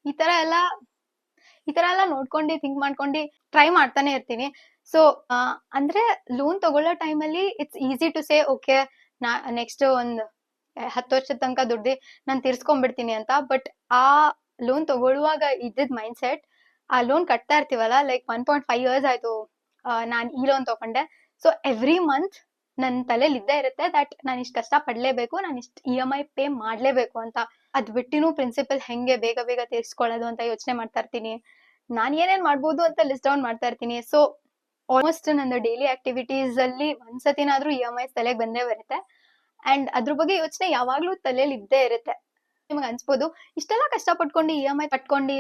ಈ ತರ ಎಲ್ಲ ನೋಡ್ಕೊಂಡು ಥಿಂಕ್ ಮಾಡ್ಕೊಂಡು ಟ್ರೈ ಮಾಡ್ತಾನೆ ಇರ್ತೀನಿ. ಸೊ ಅಂದ್ರೆ ಲೋನ್ ತಗೊಳ್ಳೋ ಟೈಮಲ್ಲಿ it's easy to say okay ನಾ ನೆಕ್ಸ್ಟ್ ಒಂದ್ 10 ವರ್ಷದ ತನಕ ದುಡ್ಡಿ ನಾನು ತೀರ್ಸ್ಕೊಂಡ್ಬಿಡ್ತೀನಿ ಅಂತ. ಬಟ್ ಆ ಲೋನ್ ತಗೊಳ್ಳುವಾಗ ಇದ್ದಿದ್ ಮೈಂಡ್ ಸೆಟ್, ಆ ಲೋನ್ ಕಟ್ತಾ ಇರ್ತೀವಲ್ಲ, ಲೈಕ್ 1.5 years ಆಯ್ತು ನಾನ್ ಈ ಲೋನ್ ತಗೊಂಡೆ. ಸೊ ಎವ್ರಿ ಮಂತ್ ನನ್ ತಲೆಯಲ್ಲಿ ಇದ್ದೇ ಇರುತ್ತೆ ದಟ್ ನಾನು ಇಷ್ಟು ಕಷ್ಟ ಪಡ್ಲೇಬೇಕು, ನಾನು ಇಷ್ಟು EMI ಪೇ ಮಾಡ್ಲೇಬೇಕು ಅಂತ. ಅದ್ ಬಿಟ್ಟಿನೂ ಪ್ರಿನ್ಸಿಪಲ್ ಹೆಂಗೆ ಬೇಗ ಬೇಗ ತೀರ್ಸ್ಕೊಳ್ಳೋದು ಅಂತ ಯೋಚನೆ ಮಾಡ್ತಾ ಇರ್ತೀನಿ. ನಾನ್ ಏನೇನ್ ಮಾಡ್ಬೋದು ಅಂತ ಲಿಸ್ಟ್ ಡೌನ್ ಮಾಡ್ತಾ ಇರ್ತೀನಿ. ಸೊ ಆಲ್ಮೋಸ್ಟ್ ನನ್ನ ಡೈಲಿ ಆಕ್ಟಿವಿಟೀಸ್ ಅಲ್ಲಿ ಒಂದ್ಸತಿನಾದ್ರೂ EMI ತಲೆಗೆ ಬಂದೇ ಬರುತ್ತೆ. ಅಂಡ್ ಅದ್ರ ಬಗ್ಗೆ ಯೋಚನೆ ಯಾವಾಗ್ಲೂ ತಲೆಯಲ್ಲಿ ಇದ್ದೇ ಇರುತ್ತೆ. ನಿಮ್ಗೆ ಅನ್ಸ್ಬೋದು ಇಷ್ಟೆಲ್ಲ ಕಷ್ಟ ಪಟ್ಕೊಂಡು EMI ಕಟ್ಕೊಂಡು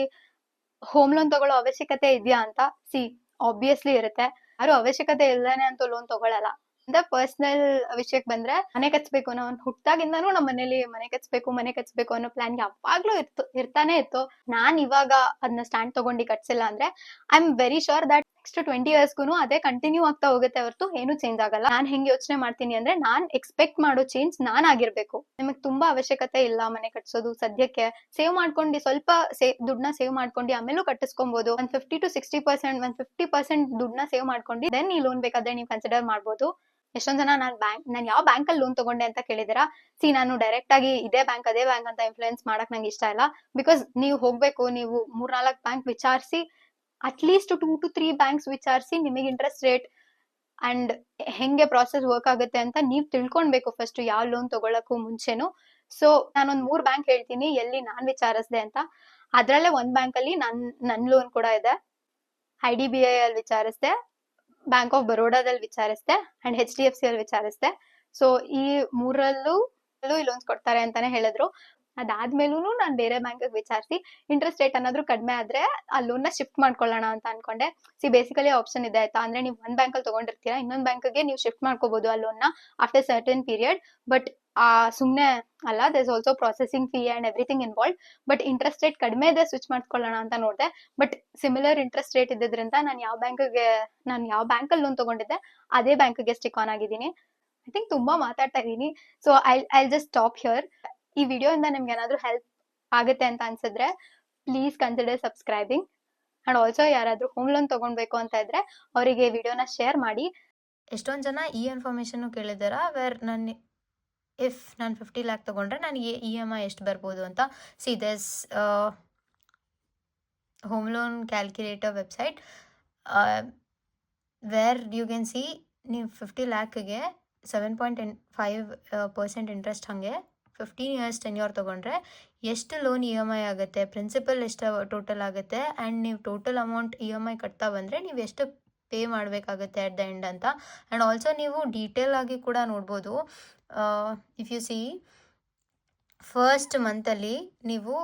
ಹೋಮ್ ಲೋನ್ ತಗೊಳ್ಳೋ ಅವಶ್ಯಕತೆ ಇದೆಯಾ ಅಂತ. ಸಿ ಆಬ್ವಿಯಸ್ಲಿ ಇರುತ್ತೆ. ಯಾರು ಅವಶ್ಯಕತೆ ಇಲ್ದೇನೆ ಅಂತೂ ಲೋನ್ ತಗೊಳಲ್ಲ. ಅಂದ್ರೆ ಪರ್ಸನಲ್ ವಿಷಯಕ್ಕೆ ಬಂದ್ರೆ, ಮನೆ ಕಟ್ಸ್ಬೇಕು, ನಾವು ಹುಟ್ಟಾಗಿಂದಾನು ನಮ್ಮ ಮನೇಲಿ ಮನೆ ಕಟ್ಸ್ಬೇಕು ಅನ್ನೋ ಪ್ಲಾನ್ ಯಾವಾಗ್ಲೂ ಇರ್ತಾನೆ ಇತ್ತು. ನಾನ್ ಇವಾಗ ಅದನ್ನ ಸ್ಟ್ಯಾಂಡ್ ತಗೊಂಡು ಕಟ್ಸಿಲ್ಲ ಅಂದ್ರೆ I am very sure that next 20 yearsಗೂ ಅದೇ ಕಂಟಿನ್ಯೂ ಆಗ್ತಾ ಹೋಗುತ್ತೆ ಹೊರತು ಏನು ಚೇಂಜ್ ಆಗಲ್ಲ. ನಾನ್ ಹೆಂಗ್ ಯೋಚನೆ ಮಾಡ್ತೀನಿ ಅಂದ್ರೆ, ನಾನ್ ಎಕ್ಸ್ಪೆಕ್ಟ್ ಮಾಡೋ ಚೇಂಜ್ ನಾನ್ ಆಗಿರ್ಬೇಕು. ನಿಮಗ್ ತುಂಬಾ ಅವಶ್ಯಕತೆ ಇಲ್ಲ ಮನೆ ಕಟ್ಸೋದು ಸದ್ಯಕ್ಕೆ, ಸೇವ್ ಮಾಡ್ಕೊಂಡು ಸ್ವಲ್ಪ ದುಡ್ಡನ್ನ ಸೇವ್ ಮಾಡ್ಕೊಂಡು ಆಮೇಲೂ ಕಟ್ಟಿಸ್ಕೊಬಹುದು. ಒಂದ್ 50 to 60%, 50% ದುಡ್ಡನ್ನ ಸೇವ್ ಮಾಡ್ಕೊಂಡು ದೆನ್ ಈ ಲೋನ್ ಬೇಕಾದ್ರೆ ನೀವು ಕನ್ಸಿಡರ್ ಮಾಡ್ಬೋದು. ಎಷ್ಟೊಂದ್ ಜನ ನಾನ್ ಯಾವ ಬ್ಯಾಂಕ್ ಅಲ್ಲಿ ಲೋನ್ ತಗೊಂಡೆ ಅಂತ ಕೇಳಿದಿರಾ. ಸಿ ನಾನು ಡೈರೆಕ್ಟ್ ಆಗಿ ಇದೇ ಬ್ಯಾಂಕ್ ಅದೇ ಬ್ಯಾಂಕ್ ಅಂತ ಇನ್ಫ್ಲೂಯೆನ್ಸ್ ಮಾಡಕ್ ನಂಗೆ ಇಷ್ಟ ಇಲ್ಲ. ಬಿಕಾಸ್ ನೀವು ಹೋಗ್ಬೇಕು, ನೀವು 3-4 ಬ್ಯಾಂಕ್ ವಿಚಾರಿಸಿ, ಅಟ್ಲೀಸ್ಟ್ 2 to 3 ಬ್ಯಾಂಕ್ಸ್ ವಿಚಾರಿಸಿ ನಿಮಗೆ ಇಂಟ್ರೆಸ್ಟ್ ರೇಟ್ ಅಂಡ್ ಹೆಂಗೆ ಪ್ರಾಸೆಸ್ ವರ್ಕ್ ಆಗುತ್ತೆ ಅಂತ ನೀವ್ ತಿಳ್ಕೊಳ್ಬೇಕು ಫಸ್ಟ್ ಯಾವ ಲೋನ್ ತಗೊಳಕ್ಕೂ ಮುಂಚೆನು. ಸೊ ನಾನೊಂದ್ 3 ಬ್ಯಾಂಕ್ ಹೇಳ್ತೀನಿ ಎಲ್ಲಿ ನಾನ್ ವಿಚಾರಿಸ್ದೆ ಅಂತ. ಅದ್ರಲ್ಲೇ ಒಂದ್ ಬ್ಯಾಂಕ್ ಅಲ್ಲಿ ನನ್ ಲೋನ್ ಕೂಡ ಇದೆ. IDBI ಅಲ್ಲಿ ವಿಚಾರಿಸ್ದೆ, ಬ್ಯಾಂಕ್ ಆಫ್ ಬರೋಡಾದಲ್ಲಿ ವಿಚಾರಿಸ್ದೆ ಅಂಡ್ HDFC ಅಲ್ಲಿ ವಿಚಾರಿಸ್ದೆ. ಸೊ ಈ ಮೂರಲ್ಲೂ ಈ ಲೋನ್ಸ್ ಕೊಡ್ತಾರೆ ಅಂತಾನೆ ಹೇಳಿದ್ರು. ಅದಾದ್ಮೇಲೂ ನಾನ್ ಬೇರೆ ಬ್ಯಾಂಕ್ ವಿಚಾರಿಸಿ ಇಂಟ್ರೆಸ್ಟ್ ರೇಟ್ ಅನ್ನೋದ್ರು ಕಡಿಮೆ ಆದ್ರೆ ಆ ಲೋನ್ ನ ಶಿಫ್ಟ್ ಮಾಡ್ಕೊಳ್ಳೋಣ ಅಂತ ಅನ್ಕೊಂಡೆ. ಸಿ ಬೇಸಿಕಲಿ ಆಪ್ಷನ್ ಇದೆ ಆಯ್ತಾ. ಅಂದ್ರೆ ನೀವು ಒಂದ್ ಬ್ಯಾಂಕ್ ಅಲ್ಲಿ ತಗೊಂಡಿರ್ತೀರಾ, ಇನ್ನೊಂದ್ ಬ್ಯಾಂಕ್ಗೆ ನೀವು ಶಿಫ್ಟ್ ಮಾಡ್ಕೋಬಹುದು ಆ ಲೋನ್ ನ ಆಫ್ಟರ್ ಸರ್ಟನ್ ಪೀರಿಯಡ್. ಬಟ್ ಸುಮ್ನೆ ಅಲ್ಲ, there is also processing fee and everything involve. But interest rate ಕಡಿಮೆ ಇದೆ, ಸ್ವಿಚ್ ಮಾಡ್ಕೊಳ್ಳೋಣ ಅಂತ ನೋಡಿದೆ. ಬಟ್ ಸಿಮಿಲರ್ ಇಂಟ್ರೆಸ್ಟ್ ರೇಟ್ ಇದ್ದಿದ್ರಿಂದ ನಾನು ಯಾವ ಬ್ಯಾಂಕ್ ಅಲ್ಲಿ ಲೋನ್ ತಗೊಂಡಿದ್ದೆ ಅದೇ ಬ್ಯಾಂಕ್ಗೆ ಸ್ಟಿಕ್ ಆನ್ ಆಗಿದ್ದೀನಿ. ಐ ಥಿಂಕ್ ತುಂಬಾ ಮಾತಾಡ್ತಾ ಇದೀನಿ. So I just stop here. ಈ ವಿಡಿಯೋ ಇಂದ ನಿಮ್ಗೆ ಏನಾದ್ರೂ ಹೆಲ್ಪ್ ಆಗುತ್ತೆ ಅಂತ ಅನ್ಸಿದ್ರೆ please consider subscribing. And also ಯಾರಾದ್ರೂ ಹೋಮ್ ಲೋನ್ ತಗೊಳ್ಬೇಕು ಅಂತ ಇದ್ರೆ ಅವರಿಗೆ ವಿಡಿಯೋನ ಶೇರ್ ಮಾಡಿ. ಎಷ್ಟೊಂದು ಜನ ಈ ಇನ್ಫಾರ್ಮೇಷನ್ ಕೇಳಿದಾರ, ವೇರ್ ನಾನು 50 lakh ತಗೊಂಡ್ರೆ ನನಗೆ EMI ಎಷ್ಟು ಬರ್ಬೋದು ಅಂತ. See this home loan calculator website where you can see ನೀವು 50 lakhಗೆ 7.5% ಇಂಟ್ರೆಸ್ಟ್ ಹಾಗೆ 15 years ಟೆನ್ಯೂರ್ ತೊಗೊಂಡ್ರೆ ಎಷ್ಟು ಲೋನ್ EMI ಆಗುತ್ತೆ, ಪ್ರಿನ್ಸಿಪಲ್ ಎಷ್ಟು ಟೋಟಲ್ ಆಗುತ್ತೆ, ಆ್ಯಂಡ್ ನೀವು ಟೋಟಲ್ ಅಮೌಂಟ್ EMI ಕಟ್ತಾ ಬಂದರೆ ನೀವು ಎಷ್ಟು ಪೇ ಮಾಡಬೇಕಾಗುತ್ತೆ ಅಟ್ ದ ಎಂಡ್ ಅಂತ. ಆ್ಯಂಡ್ ಆಲ್ಸೋ ನೀವು ಡೀಟೇಲ್ ಆಗಿ ಕೂಡ ನೋಡ್ಬೋದು. ಇಫ್ ಯು ಸಿ ಫಸ್ಟ್ ಮಂತಲ್ಲಿ ನೀವು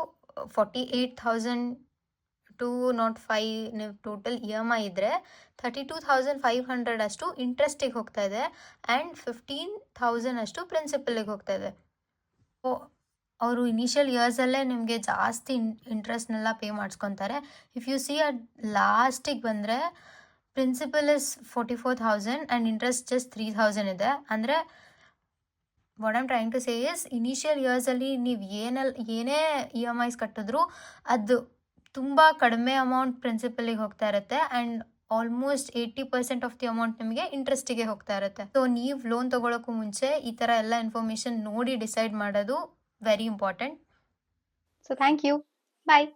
48,205 ನೀವು ಟೋಟಲ್ EMI ಇದ್ದರೆ 32,500 ಅಷ್ಟು ಇಂಟ್ರೆಸ್ಟಿಗೆ ಹೋಗ್ತಾ ಇದೆ ಆ್ಯಂಡ್ 15,000 ಅಷ್ಟು ಪ್ರಿನ್ಸಿಪಲ್ಗೆ ಹೋಗ್ತಾ ಇದೆ. ಸೊ ಅವರು ಇನಿಷಿಯಲ್ ಇಯರ್ಸಲ್ಲೇ ನಿಮಗೆ ಜಾಸ್ತಿ ಇಂಟ್ರೆಸ್ಟ್ನೆಲ್ಲ ಪೇ ಮಾಡಿಸ್ಕೊತಾರೆ. ಇಫ್ ಯು ಸಿ ಅಟ್ ಲಾಸ್ಟಿಗೆ ಬಂದರೆ principal is 44,000 and interest just 3,000 ಇದೆ. ಅಂದರೆ what I'm trying to say is, initial ಇಯರ್ಸಲ್ಲಿ ನೀವು ಏನೇ EMIs ಕಟ್ಟಿದ್ರು ಅದು ತುಂಬ ಕಡಿಮೆ ಅಮೌಂಟ್ ಪ್ರಿನ್ಸಿಪಲಿಗೆ ಹೋಗ್ತಾ ಇರುತ್ತೆ and almost 80% of the amount ನಿಮಗೆ ಇಂಟ್ರೆಸ್ಟಿಗೆ ಹೋಗ್ತಾ ಇರುತ್ತೆ. ಸೊ ನೀವು ಲೋನ್ ತೊಗೊಳಕ್ಕೂ ಮುಂಚೆ ಈ ಥರ ಎಲ್ಲ ಇನ್ಫಾರ್ಮೇಷನ್ ನೋಡಿ ಡಿಸೈಡ್ ಮಾಡೋದು very important. So thank you, bye.